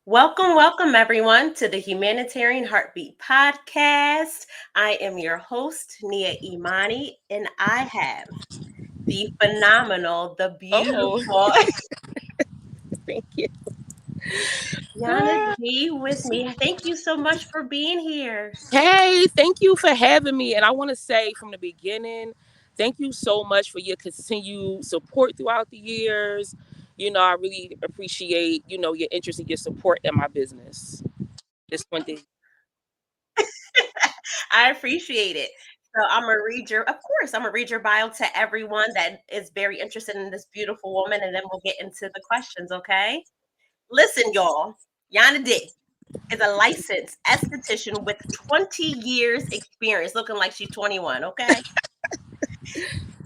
Welcome everyone to the Humanitarian Heartbeat Podcast. I am your host, Nia Imani, and I have the phenomenal, the Oh, beautiful thank you. Yanna D with me. Thank you so much for being here. Hey, thank you for having me. And I want to say from the beginning, thank you so much for your continued support throughout the years. I really appreciate, your interest and your support in my business. This one thing. I appreciate it. So I'm gonna read your bio to everyone that is very interested in this beautiful woman, and then we'll get into the questions, okay? Listen, y'all, Yanna D is a licensed esthetician with 20 years experience, looking like she's 21, okay?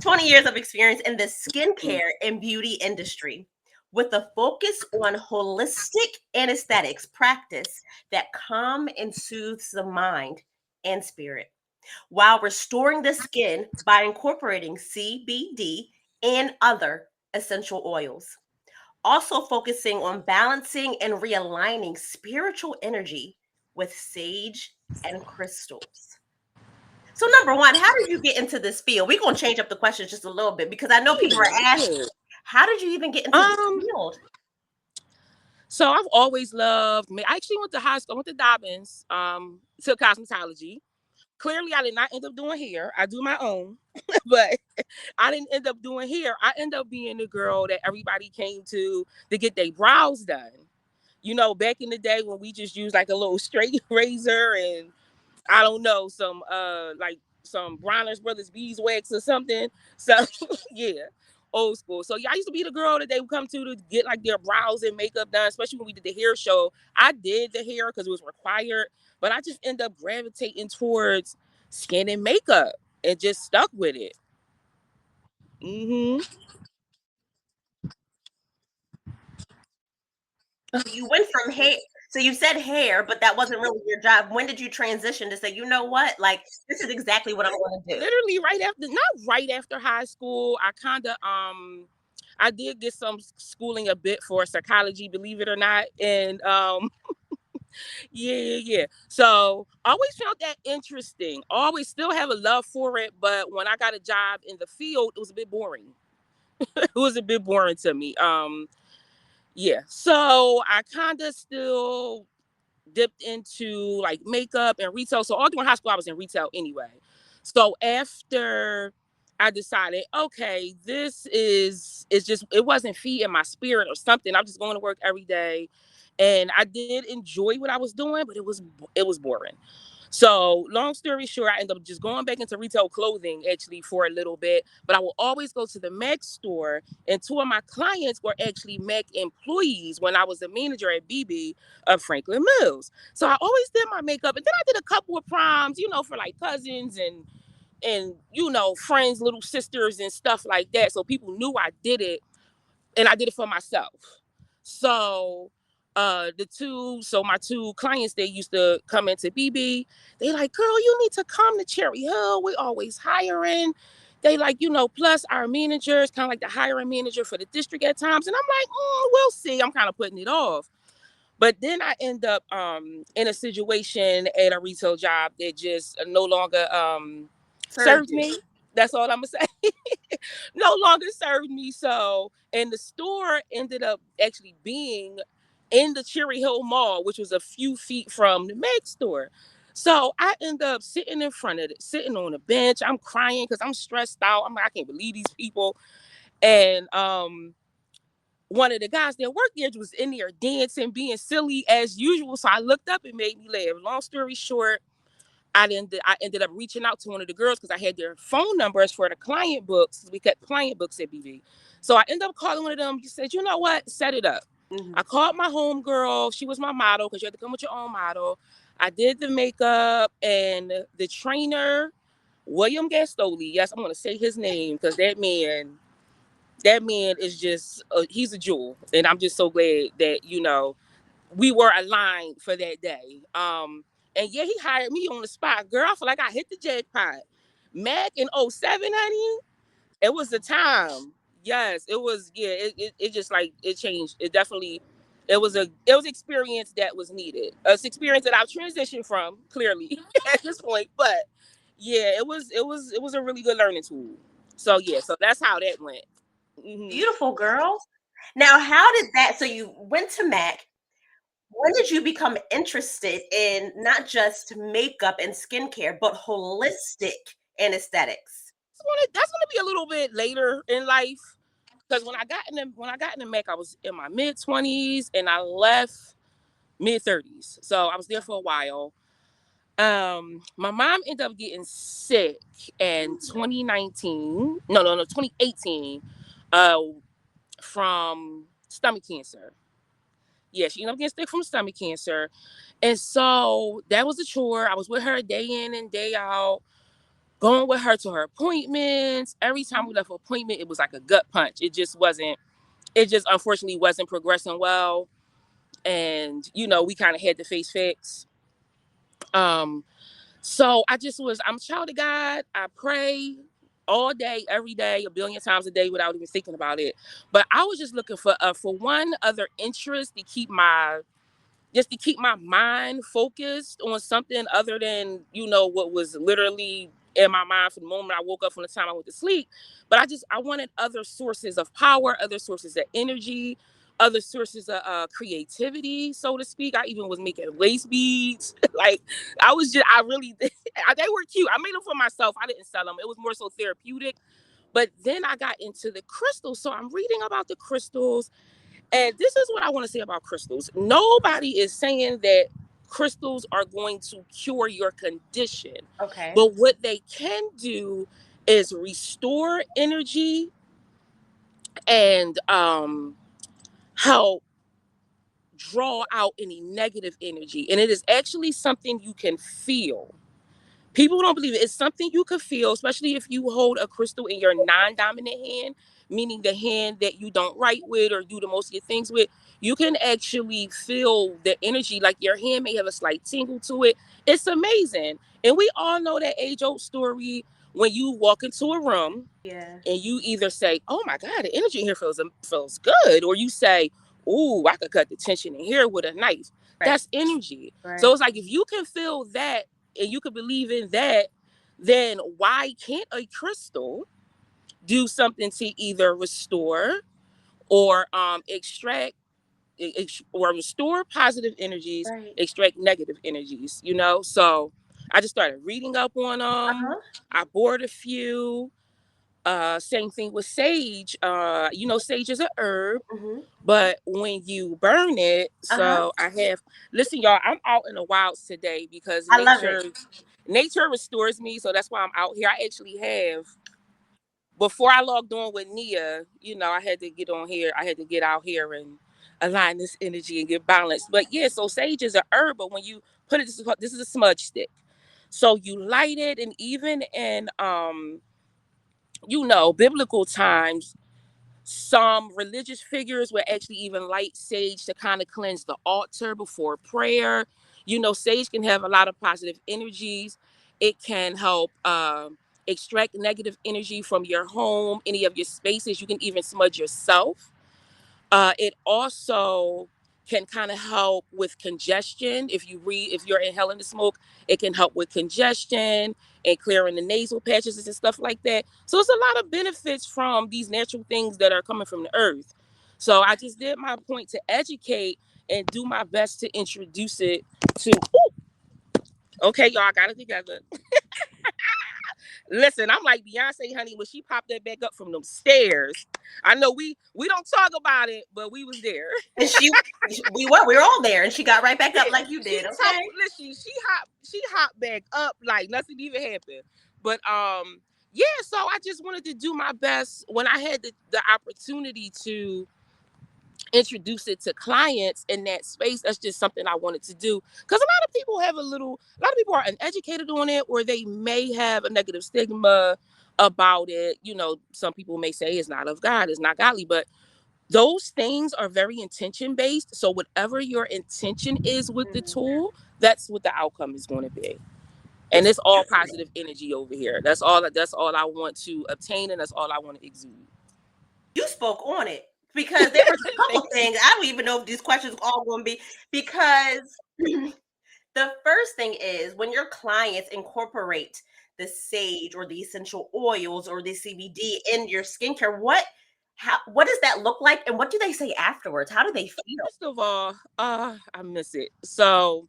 20 years of experience in the skincare and beauty industry with a focus on holistic anesthetics practice that calm and soothes the mind and spirit while restoring the skin by incorporating CBD and other essential oils. Also focusing on balancing and realigning spiritual energy with sage and crystals. So, number one, how did you get into this field? We're going to change up the questions just a little bit because I know people Yeah, are asking, yeah. how did you even get into this Um, field? so I've always loved me. I actually went to high school, I went to Dobbins, took cosmetology. Clearly, I did not end up doing hair. I do my own, but I didn't end up doing hair. I ended up being the girl that everybody came to get their brows done. Back in the day when we just used like a little straight razor and I don't know, some like some Bronner's Brothers beeswax or something. So yeah, old school. So yeah, I used to be the girl that they would come to get like their brows and makeup done, especially when we did the hair show. I did the hair because it was required, but I just end up gravitating towards skin and makeup and just stuck with it. Hmm. So you went from hair. So you said hair, but that wasn't really your job. When did you transition to say, you know what? Like, this is exactly what I'm going to do? Literally right after, not right after high school, I did get some schooling a bit for psychology, believe it or not. And yeah, yeah, yeah. So always found that interesting. Always still have a love for it, but when I got a job in the field, it was a bit boring. It was a bit boring to me. Yeah. So I kind of still dipped into like makeup and retail. So all during high school, I was in retail anyway. So after I decided, okay, this is it's just it wasn't feeding my spirit or something. I'm just going to work every day, and I did enjoy what I was doing, but it was boring. So, long story short, I ended up just going back into retail clothing actually for a little bit. But I will always go to the Mac store, and two of my clients were actually Mac employees when I was a manager at BB of Franklin Mills. So I always did my makeup, and then I did a couple of proms, for like cousins and friends, little sisters and stuff like that. So people knew I did it, and I did it for myself. So my two clients, they used to come into BB. They like, girl, you need to come to Cherry Hill. We always hiring. They like, plus our manager is kind of like the hiring manager for the district at times. And I'm like, we'll see. I'm kind of putting it off. But then I end up in a situation at a retail job that just no longer Served served you. me. That's all I'm gonna say. No longer served me. So, and the store ended up actually being in the Cherry Hill Mall, which was a few feet from the Meg store. So I end up sitting in front of it, sitting on a bench. I'm crying because I'm stressed out. I'm like, I can't believe these people. And one of the guys that worked there was in there dancing, being silly as usual. So I looked up and made me laugh. Long story short, I ended up reaching out to one of the girls because I had their phone numbers for the client books. We kept client books at BV. So I ended up calling one of them. He said, you know what? Set it up. Mhm. I called my home girl. She was my model because you had to come with your own model. I did the makeup and the trainer, William Gastoli. Yes, I'm going to say his name because that man is just he's a jewel, and I'm just so glad that we were aligned for that day. And yeah, he hired me on the spot. Girl, I feel like I hit the jackpot. Mac in '07, honey, it was the time. Yes, it was. Yeah, it just like it changed. It definitely it was experience that was needed. It's experience that I've transitioned from clearly at this point, but yeah, it was a really good learning tool. So yeah, so that's how that went. Hmm. Beautiful girl. Now, how did that? So you went to Mac. When did you become interested in not just makeup and skincare, but holistic and aesthetics? That's gonna be a little bit later in life because when I got into Mac, I was in my mid 20s and I left mid 30s. So I was there for a while. My mom ended up getting sick in 2019. No, 2018. Uh, from stomach cancer. Yeah, she ended up getting sick from stomach cancer. And so that was a chore. I was with her day in and day out, going with her to her appointments. Every time we left an appointment, it was like a gut punch. It just unfortunately wasn't progressing well. And, we kind of had to face facts. Um, so I'm a child of God. I pray all day, every day, a billion times a day without even thinking about it. But I was just looking for one other interest to keep my mind focused on something other than what was literally in my mind from the moment I woke up from the time I went to sleep. But I wanted other sources of power, other sources of energy, other sources of creativity, so to speak. I even was making lace beads. Like I really they were cute. I made them for myself. I didn't sell them. It was more so therapeutic. But then I got into the crystals, so I'm reading about the crystals, and this is what I want to say about crystals. Nobody is saying that crystals are going to cure your condition. Okay. But what they can do is restore energy and help draw out any negative energy. And it is actually something you can feel. People don't believe it. It's something you could feel, especially if you hold a crystal in your non-dominant hand, meaning the hand that you don't write with or do the most of your things with. You can actually feel the energy, like your hand may have a slight tingle to it. It's amazing. And we all know that age-old story when you walk into a room Yeah. and you either say, "Oh my God, the energy in here feels good," or you say, "Ooh, I could cut the tension in here with a knife." Right. That's energy. So Right. it's like if you can feel that and you can believe in that, then why can't a crystal do something to either restore or extract or restore positive energies, Right. extract negative energies? So I just started reading up on them. Uh-huh. I bought a few. Same thing with sage. Sage is a herb, Hmm. but when you burn it, Uh-huh. so listen, y'all, I'm out in the wilds today because I love it. nature restores me. So that's why I'm out here. I actually have, before I logged on with Nia, I had to get on here. I had to get out here and align this energy and get balanced. But yeah, so sage is a herb, but when you put it, this is a smudge stick. So you light it, and even in biblical times, some religious figures would actually even light sage to kind of cleanse the altar before prayer. Sage can have a lot of positive energies. It can help extract negative energy from your home, any of your spaces. You can even smudge yourself. It also can kind of help with congestion. If you're inhaling the smoke, it can help with congestion and clearing the nasal patches and stuff like that. So it's a lot of benefits from these natural things that are coming from the earth. So I just did my point to educate and do my best to introduce it to. Okay, y'all, I got it together. Listen, I'm like Beyonce, honey, when she popped that back up from them stairs. I know we don't talk about it, but we was there. And we were all there, and she got right back up Yeah, like you she did. told Okay. listen, she hopped back up like nothing even happened. But yeah, so I just wanted to do my best when I had the opportunity to introduce it to clients in that space. That's just something I wanted to do because a lot of people are uneducated on it, or they may have a negative stigma about it. Some people may say it's not of God, it's not godly, but those things are very intention based. So whatever your intention is with the Mhm. tool, that's what the outcome is going to be. And It's it's all true. positive energy over here. That's all I want to obtain, and that's all I want to exude. You spoke on it. because there was a Thank couple things. I don't even know if these questions are all going to be because the first thing is when your clients incorporate the sage or the essential oils or the CBD in your skincare, what does that look like and what do they say afterwards? How do they feel? First of all, I miss it. So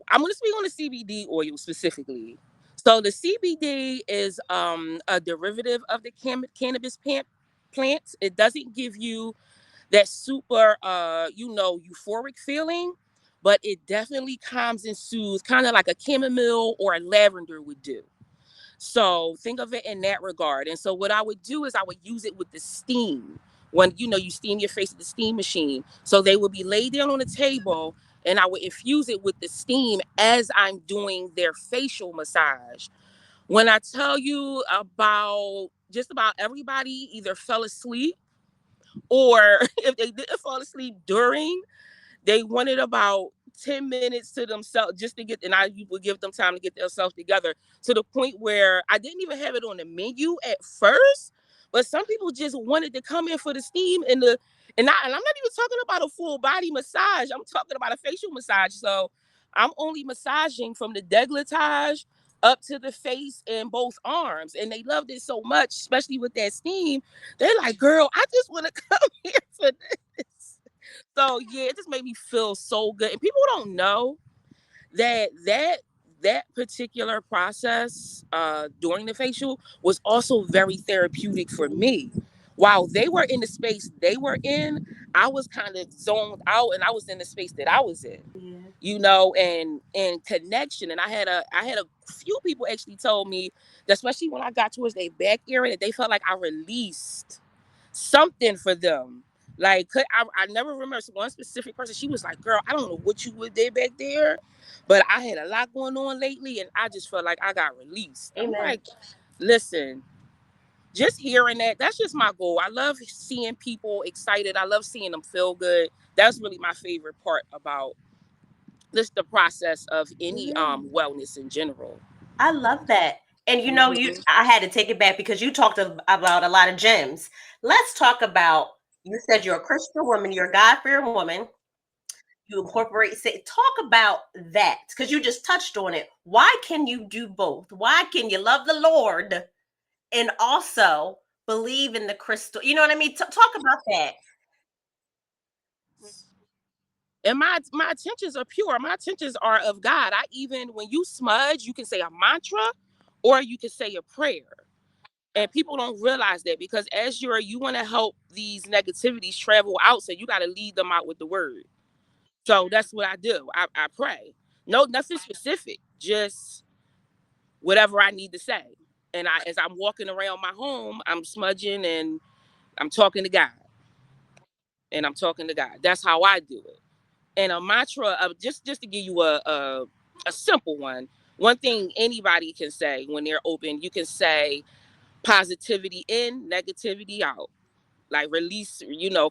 I'm going to speak on the CBD oil specifically. So the CBD is a derivative of the cannabis plants. It doesn't give you that super euphoric feeling, but it definitely calms and soothes, kind of like a chamomile or a lavender would do. So think of it in that regard. And so what I would do is I would use it with the steam. When you steam your face with the steam machine. So they would be laid down on the table and I would infuse it with the steam as I'm doing their facial massage. When I tell you about just about everybody either fell asleep or if they didn't fall asleep during, they wanted about 10 minutes to themselves just to get, and I would give them time to get themselves together to the point where I didn't even have it on the menu at first, but some people just wanted to come in for the steam and I'm not even talking about a full body massage. I'm talking about a facial massage. So I'm only massaging from the décolletage up to the face and both arms. And they loved it so much, especially with that steam. They're like, girl, I just want to come here for this. So yeah, it just made me feel so good. And people don't know that particular process during the facial was also very therapeutic for me. While they were in the space they were in, I was kind of zoned out and I was in the space that I was in. Yeah. And connection. And I had a few people actually told me that especially when I got towards their back area that they felt like I released something for them. Like I never remember one specific person. She was like, "Girl, I don't know what you did back there, but I had a lot going on lately, and I just felt like I got released." I'm Amen. like, "Listen, just hearing that's just my goal. I love seeing people excited. I love seeing them feel good. That's really my favorite part about this the process of any Yeah. wellness in general." I love that. And Mhm. I had to take it back because you talked about a lot of gems. Let's talk about, you said you're a Christian woman, you're a God-fearing woman. You incorporate, say, talk about that because you just touched on it. Why can you do both? Why can you love the Lord and also believe in the crystal? You know what I mean? Talk about that. And my intentions are pure. My intentions are of God. I even when you smudge, you can say a mantra or you can say a prayer. And people don't realize that because as you want to help these negativities travel out, so you got to lead them out with the word. So that's what I do. I pray. No, nothing specific, just whatever I need to say. And as I'm walking around my home, I'm smudging and I'm talking to God. And I'm talking to God. That's how I do it. And a mantra of just to give you a simple one. One thing anybody can say when they're open, you can say positivity in, negativity out. Like release,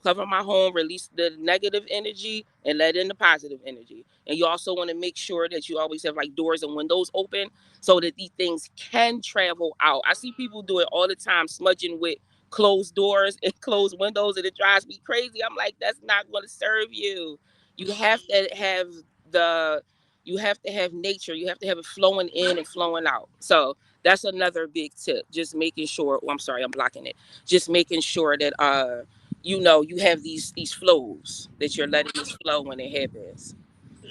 cover my home, release the negative energy and let in the positive energy. And you also want to make sure that you always have like doors and windows open so that these things can travel out. I see people do it all the time, smudging with closed doors and closed windows, and it drives me crazy. I'm like, that's not going to serve you. You have to have the you have to have nature. You have to have it flowing in and flowing out. So that's another big tip. Just making sure. Oh, I'm sorry, I'm blocking it. Just making sure that you have these flows that you're letting this flow when it happens.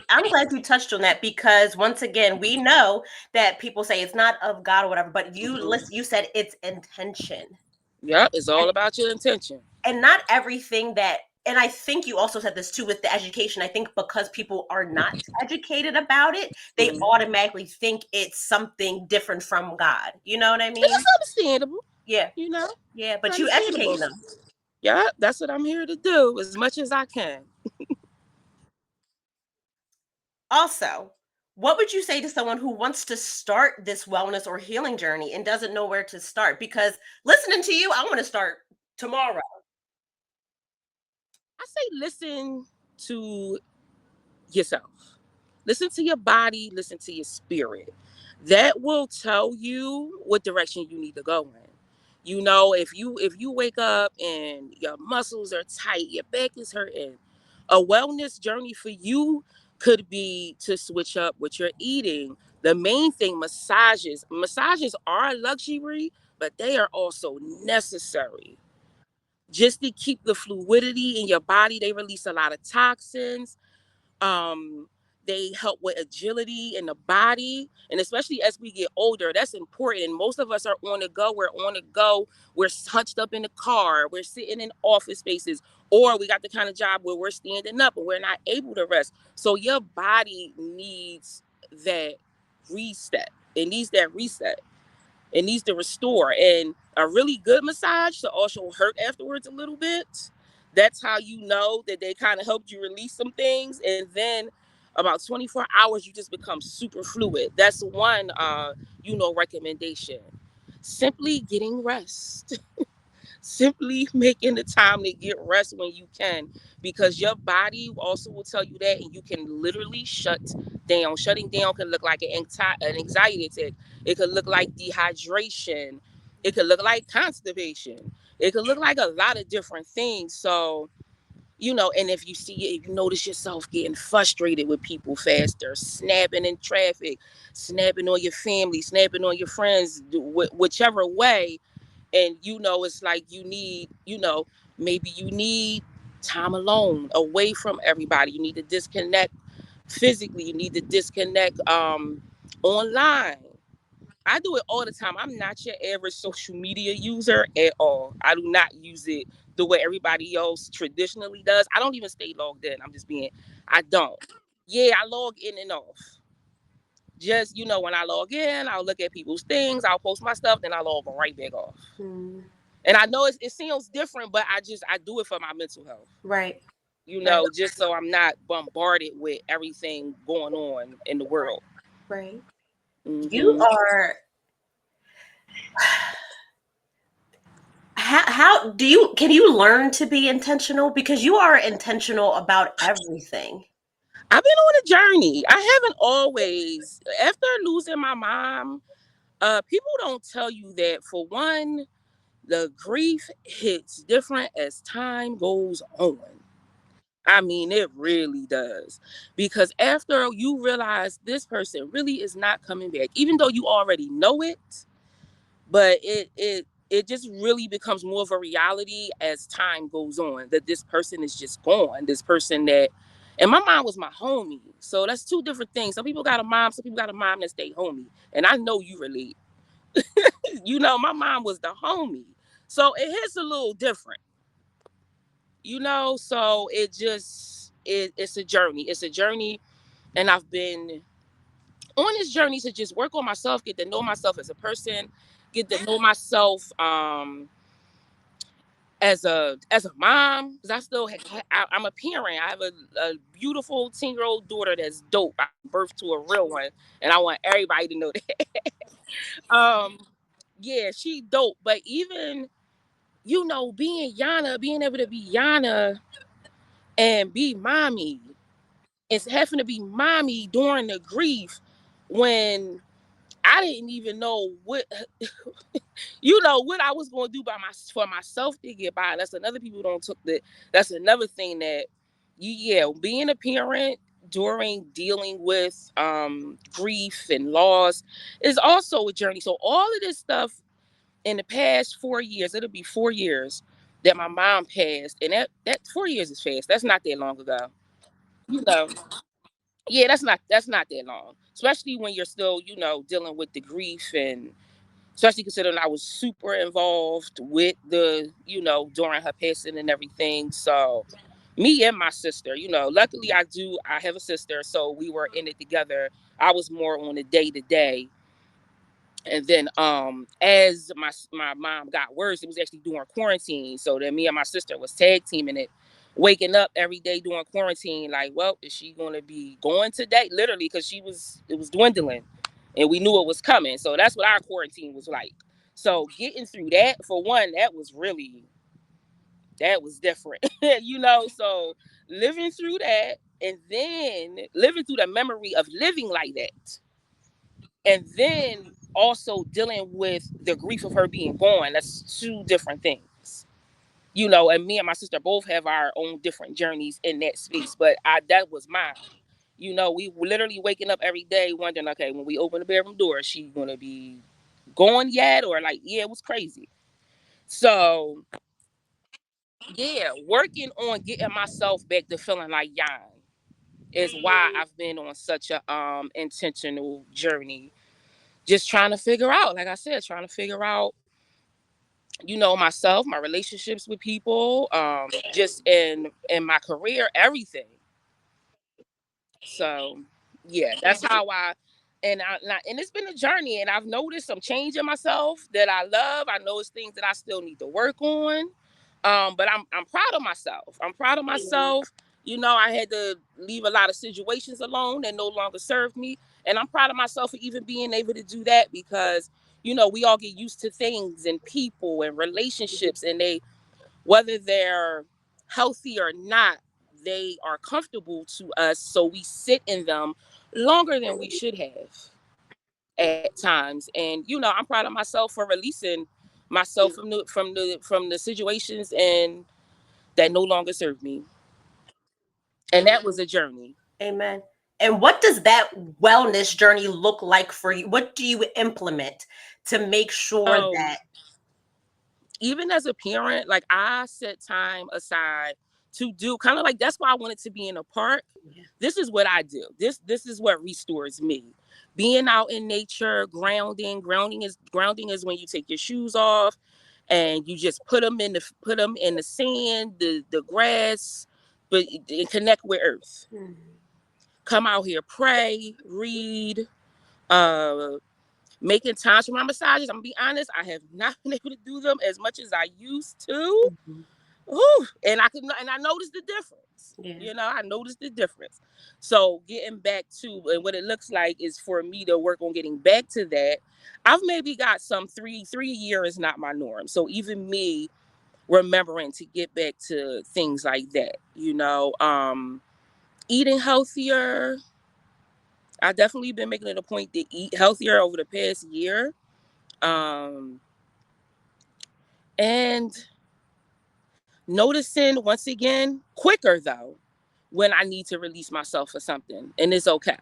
I'm glad you touched on that because once again, we know that people say it's not of God or whatever, but Mm-hmm. you said it's intention. Yep, it's all about your intention. And not everything that, and I think you also said this too with the education. I think because people are not educated about it, they Mm-hmm. automatically think it's something different from God. You know what I It's mean? just understandable, Yeah. you know. Yeah, It's but you understandable. educating them. Yeah, that's what I'm here to do as much as I can. Also, what would you say to someone who wants to start this wellness or healing journey and doesn't know where to start? Because listening to you, I want to start tomorrow. I say listen to yourself. Listen to your body, listen to your spirit. That will tell you what direction you need to go in. If you wake up and your muscles are tight, your back is hurting, a wellness journey for you could be to switch up what you're eating. The main thing, massages are a luxury, but they are also necessary just to keep the fluidity in your body. They release a lot of toxins. um they help with agility in the body, and especially as we get older, that's important. And most of us are on the go. We're hunched up in the car, we're sitting in office spaces, or we got the kind of job where we're standing up and we're not able to rest. So your body needs that reset. It needs to restore. And a really good massage to also hurt afterwards a little bit. That's how you know that they kind of helped you release some things. And then about 24 hours, you just become super fluid. That's one, recommendation. Simply getting rest. Simply making the time to get rest when you can, because your body also will tell you that, and you can literally shut down. Shutting down can look like an anxiety attack. It could look like dehydration. It could look like constipation. It could look like a lot of different things. So, and if you notice yourself getting frustrated with people faster, snapping in traffic, snapping on your family, snapping on your friends, whichever way, and it's like maybe you need time alone, away from everybody. You need to disconnect physically. You need to disconnect online. I do it all the time. I'm not your average social media user at all. I do not use it the way everybody else traditionally does. I don't even stay logged in. I don't. Yeah, I log in and off. Just, when I log in, I'll look at people's things, I'll post my stuff, then I'll log right back off. Mm. And I know it sounds different, but I do it for my mental health. Right. Right. Just so I'm not bombarded with everything going on in the world. Right. You Mm-hmm. are. How do you can you learn to be intentional, because you are intentional about everything? I've been on a journey. I haven't always. After losing my mom, people don't tell you that, for one, the grief hits different as time goes on. I mean, it really does. Because after you realize this person really is not coming back, even though you already know it, but it just really becomes more of a reality as time goes on, that this person is just gone. This person that, and my mom was my homie. So that's two different things. Some people got a mom, some people got a mom that stay homie. And I know you relate. My mom was the homie. So it hits a little different. So it's a journey. It's a journey. And I've been on this journey to just work on myself, get to know myself as a person, get to know myself as a mom, because I'm a parent. I have a beautiful 10-year-old daughter that's dope. I birthed to a real one, and I want everybody to know that. Yeah, she dope. But even being able to be Yanna and be mommy, it's having to be mommy during the grief, when I didn't even know what I was going to do for myself to get by. That's another people don't took that. That's another thing that being a parent during dealing with grief and loss is also a journey. So all of this stuff in the past 4 years, it'll be 4 years that my mom passed, and that 4 years is fast. That's not that long ago. You know, yeah, that's not that long, especially when you're still dealing with the grief, and especially considering I was super involved with during her passing and everything. So me and my sister, luckily I have a sister, so we were in it together. I was more on the day to day. And then as my mom got worse, it was actually during quarantine. So then me and my sister was tag teaming it, waking up every day during quarantine, like, well, is she gonna be going today? Literally, because it was dwindling and we knew it was coming. So that's what our quarantine was like. So getting through that, for one, that was different. So living through that, and then living through the memory of living like that. And then also dealing with the grief of her being gone. That's two different things. You know, and me and my sister both have our own different journeys in that space, but that was mine. You know, we were literally waking up every day wondering, okay, when we open the bedroom door, is she gonna be gone yet? Or like, yeah, it was crazy. So yeah, working on getting myself back to feeling like Yan is why I've been on such a intentional journey. Just trying to figure out, like I said, trying to figure out, you know, myself, my relationships with people, just in my career, everything. So yeah, that's how and it's been a journey, and I've noticed some change in myself that I love. I know it's things that I still need to work on. But I'm proud of myself. I'm proud of myself. You know, I had to leave a lot of situations alone that no longer served me. And I'm proud of myself for even being able to do that because, you know, we all get used to things and people and relationships, and whether they're healthy or not, they are comfortable to us. So we sit in them longer than we should have at times. And, you know, I'm proud of myself for releasing myself from the situations and that no longer serve me. And that was a journey. Amen. And what does that wellness journey look like for you? What do you implement to make sure So that even as a parent, like I set time aside to do kind of like that's why I wanted to be in a park. This is what I do. This is what restores me. Being out in nature, grounding. Grounding is when you take your shoes off and you just put them in the sand, the grass, but and connect with earth. Come out here, pray, read, uh, making times for my massages. I'm gonna be honest, I have not been able to do them as much as I used to. Ooh, and I noticed the difference. yeah. You know, I noticed the difference. So getting back to and what it looks like is for me to work on getting back to that. I've maybe got some three a year is not my norm. So even me remembering to get back to things like that, you know, eating healthier. I definitely been making it a point to eat healthier over the past year. Um, and noticing once again, quicker though, when I need to release myself for something. And it's okay.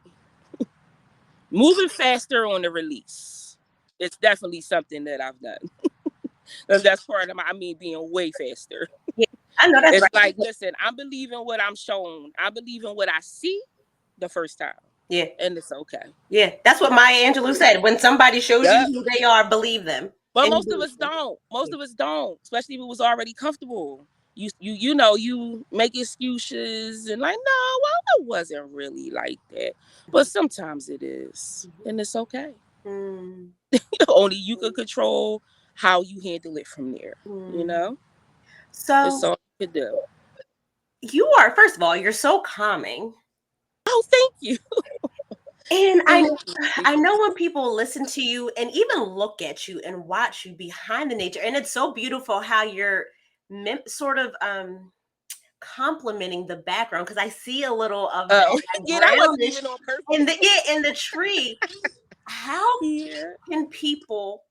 Moving faster on the release. It's definitely something that I've done. Because that's part of being way faster. Yeah. I know that's It's right. like, listen, I'm believing what I'm shown. I believe in what I see the first time. Yeah. And it's okay. Yeah. That's what Maya Angelou said. When somebody shows you Yep. who they are, believe them. But And most of believe us them. don't. Most of us don't, especially if it was already comfortable. You know, you make excuses and like, no, well, it wasn't really like that. But sometimes it is. And it's okay. Mm. Only you can control how you handle it from there. You Mm. know? It's So all you can do. you are, first of all, you're so calming. Oh, thank you. And Thank you. I know when people listen to you and even look at you and watch you behind the nature, and it's so beautiful how you're sort of complimenting the background because I see a little of Oh, that yeah, that wasn't brownish even on purpose. in the tree. How Yeah. can people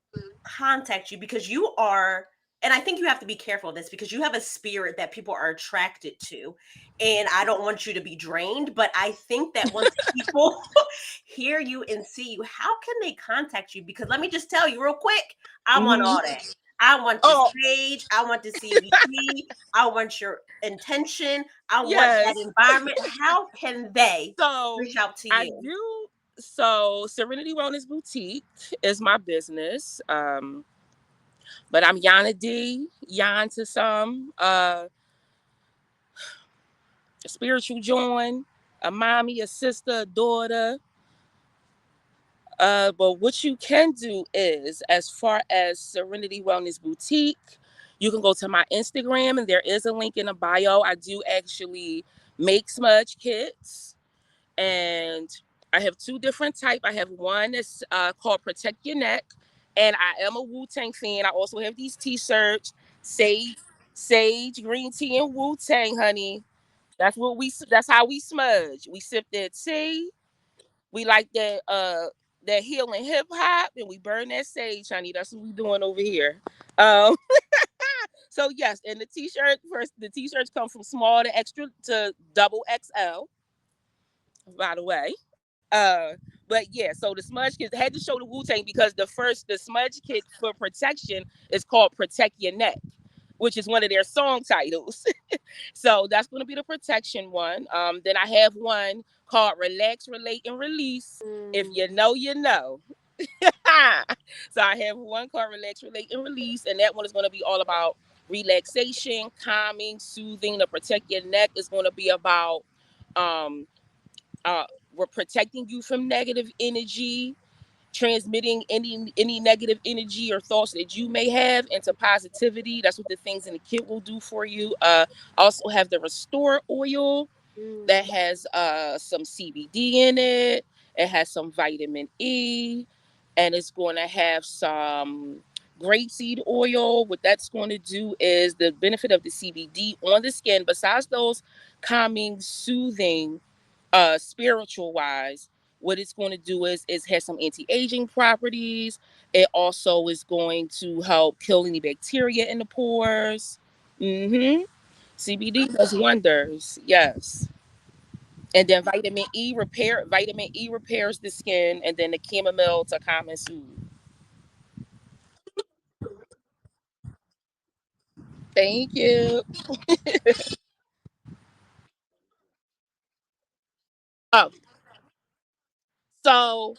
contact you? Because you are, and I think you have to be careful of this because you have a spirit that people are attracted to. And I don't want you to be drained, but I think that once people hear you and see you, how can they contact you? Because let me just tell you real quick, I want Hmm. all that. I want your Oh, stage. I want to see VP. I want your intention. I want that yes. environment. How can they So reach out to I you? do. So Serenity Wellness Boutique is my business. But I'm Yanna D, Yan to some, a spiritual join, a mommy, a sister, a daughter. But what you can do is, as far as Serenity Wellness Boutique, you can go to my Instagram, and there is a link in the bio. I do actually make smudge kits, and I have two different type. I have one that's called Protect Your Neck, and I am a Wu Tang fan. I also have these T-shirts, Sage, green tea, and Wu Tang, honey. That's what we. That's how we smudge. We sip that tea. We like that. that healing hip hop, and we burn that sage, honey. That's what we doing over here. Um, so yes, and the t-shirts come from small to extra to double XL, by the way. But yeah, so the smudge kit had to show the Wu-Tang because the smudge kit for protection is called Protect Your Neck, which is one of their song titles. So that's going to be the protection one. Then I have one called Relax, Relate, and Release. If Mm. you know, you know. So I have one called Relax, Relate, and Release, and that one is going to be all about relaxation, calming, soothing. To protect your neck is going to be about um uh we're protecting you from negative energy, transmitting any negative energy or thoughts that you may have into positivity. That's what the things in the kit will do for you. Also have the Restore oil that Mm. has some CBD in it. It has some vitamin E, and it's going to have some grapeseed oil. What that's going to do is the benefit of the CBD on the skin, besides those calming, soothing, spiritual wise, what it's going to do is has some anti-aging properties. It also is going to help kill any bacteria in the pores. Mm-hmm. CBD does wonders. Yes. And then vitamin E repairs the skin, and then the chamomile to calm and soothe. Thank you. Oh, so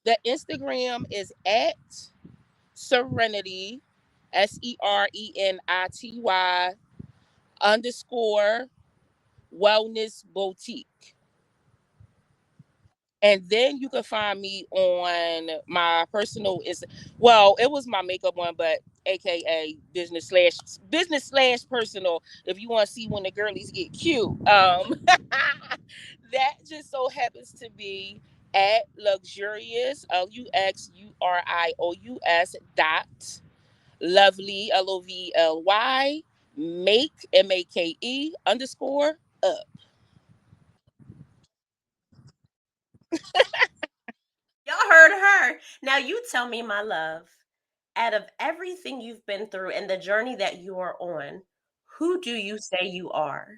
the Instagram is at Serenity, SERENITY underscore wellness boutique. And then you can find me on my personal is well, it was my makeup one, but aka business slash personal. If you want to see when the girlies get cute, that just so happens to be at luxurious LUXURIOUS dot lovely LOVLY make MAKE underscore up. Y'all heard her. Now you tell me, my love, out of everything you've been through and the journey that you are on, who do you say you are?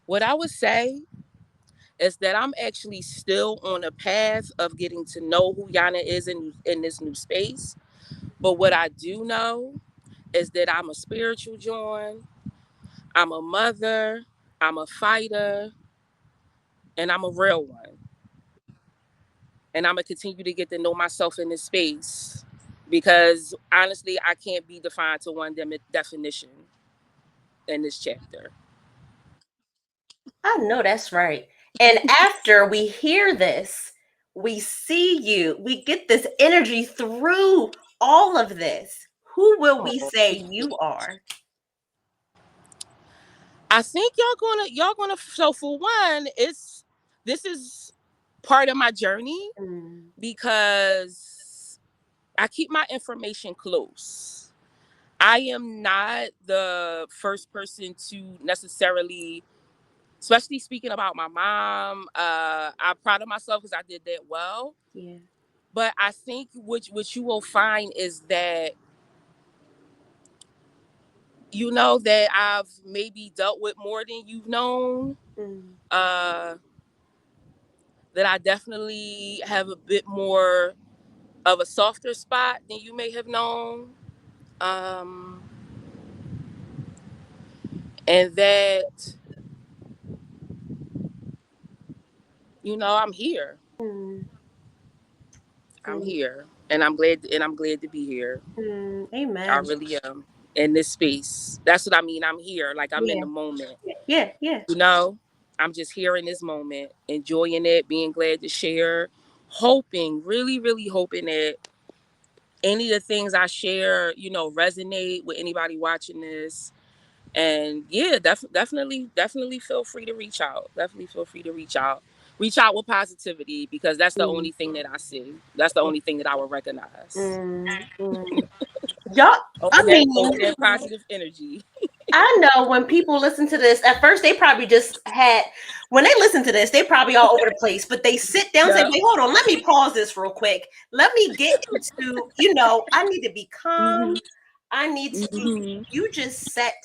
What I would say is that I'm actually still on a path of getting to know who Yana is in this new space. But what I do know is that I'm a spiritual John, I'm a mother, I'm a fighter, and I'm a real one. And I'm going to continue to get to know myself in this space because honestly, I can't be defined to one definition in this chapter. I know that's right. And after we hear this, we see you, we get this energy through all of this. Who will we Oh, say you are? I think y'all gonna so for one, this is part of my journey Mm, because I keep my information close. I am not the first person to necessarily, especially speaking about my mom. I'm proud of myself because I did that well. yeah. But I think what you will find is that you know that I've maybe dealt with more than you've known. Mm, Uh, that I definitely have a bit more of a softer spot than you may have known. Um, and that I'm here. mm, I'm mm, here, and I'm glad to be here. I amen. really am in this space. That's what I mean. I'm here, like I'm in Yeah, the moment. yeah, yeah. You know, I'm just here in this moment, enjoying it, being glad to share, hoping, really, really hoping that any of the things I share, resonate with anybody watching this. And yeah, definitely feel free to reach out. Definitely feel free to reach out. Reach out with positivity because that's the Mm, only thing that I see. That's the only thing that I will recognize. mm, mm. Y'all, I Only that mean, positive energy. I know when people listen to this, at first they probably just had, when they listen to this, they probably all over the place, but they sit down and say, Yeah. wait, hold on, let me pause this real quick. Let me get into, I need to be Hmm. calm. I need to be, Hmm. you just set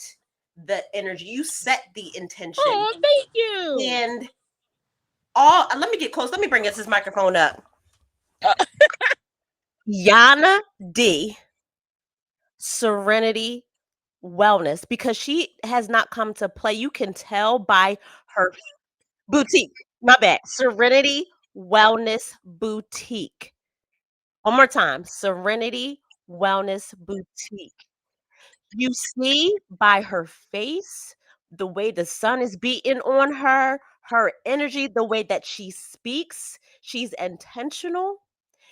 the energy, you set the intention. Oh, thank you. And let me get close. Let me bring this microphone up. Uh, Yanna D, Serenity Wellness, because she has not come to play. You can tell by her boutique. My bad. Serenity Wellness Boutique. One more time. Serenity Wellness Boutique. You see by her face, the way the sun is beating on her energy, the way that she speaks, she's intentional.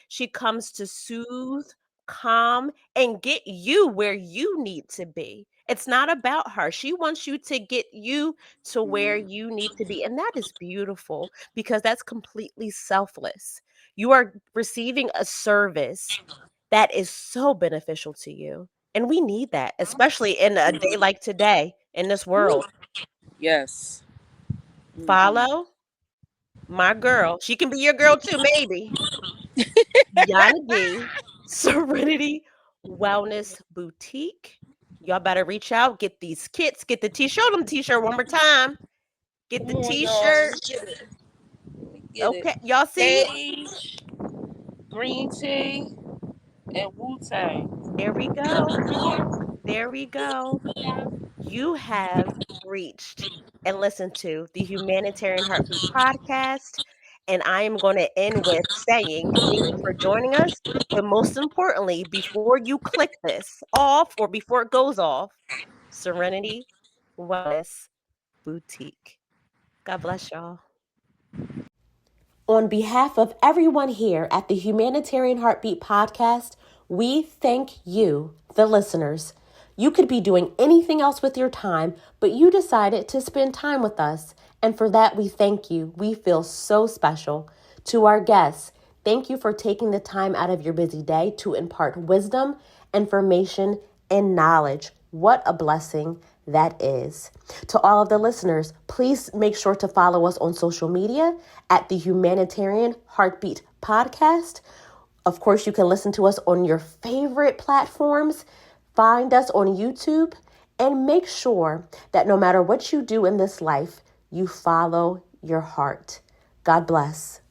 She comes to soothe, calm, and get you where you need to be. It's not about her. She wants you to get you to where you need to be. And that is beautiful because that's completely selfless. You are receiving a service that is so beneficial to you. And we need that, especially in a day like today in this world. yes. Hmm. Follow my girl. She can be your girl too, maybe. Yanna D, Serenity Wellness Boutique. Y'all better reach out, get these kits, get the t-shirt. Show them the t-shirt one more time. Get the Come on, y'all. Let me t-shirt. get it. Let me get it. Okay, y'all see it? Sage, green tea, and Wu Tang. There we go. There we go. You have reached and listened to the Humanitarian Heartbeat podcast. And I am going to end with saying thank you for joining us. But most importantly, before you click this off or before it goes off, Serenity Wellness Boutique. God bless y'all. On behalf of everyone here at the Humanitarian Heartbeat podcast, we thank you, the listeners. You could be doing anything else with your time, but you decided to spend time with us. And for that, we thank you. We feel so special. To our guests, thank you for taking the time out of your busy day to impart wisdom, information, and knowledge. What a blessing that is. To all of the listeners, please make sure to follow us on social media at the Humanitarian Heartbeat Podcast. Of course, you can listen to us on your favorite platforms. Find us on YouTube and make sure that no matter what you do in this life, you follow your heart. God bless.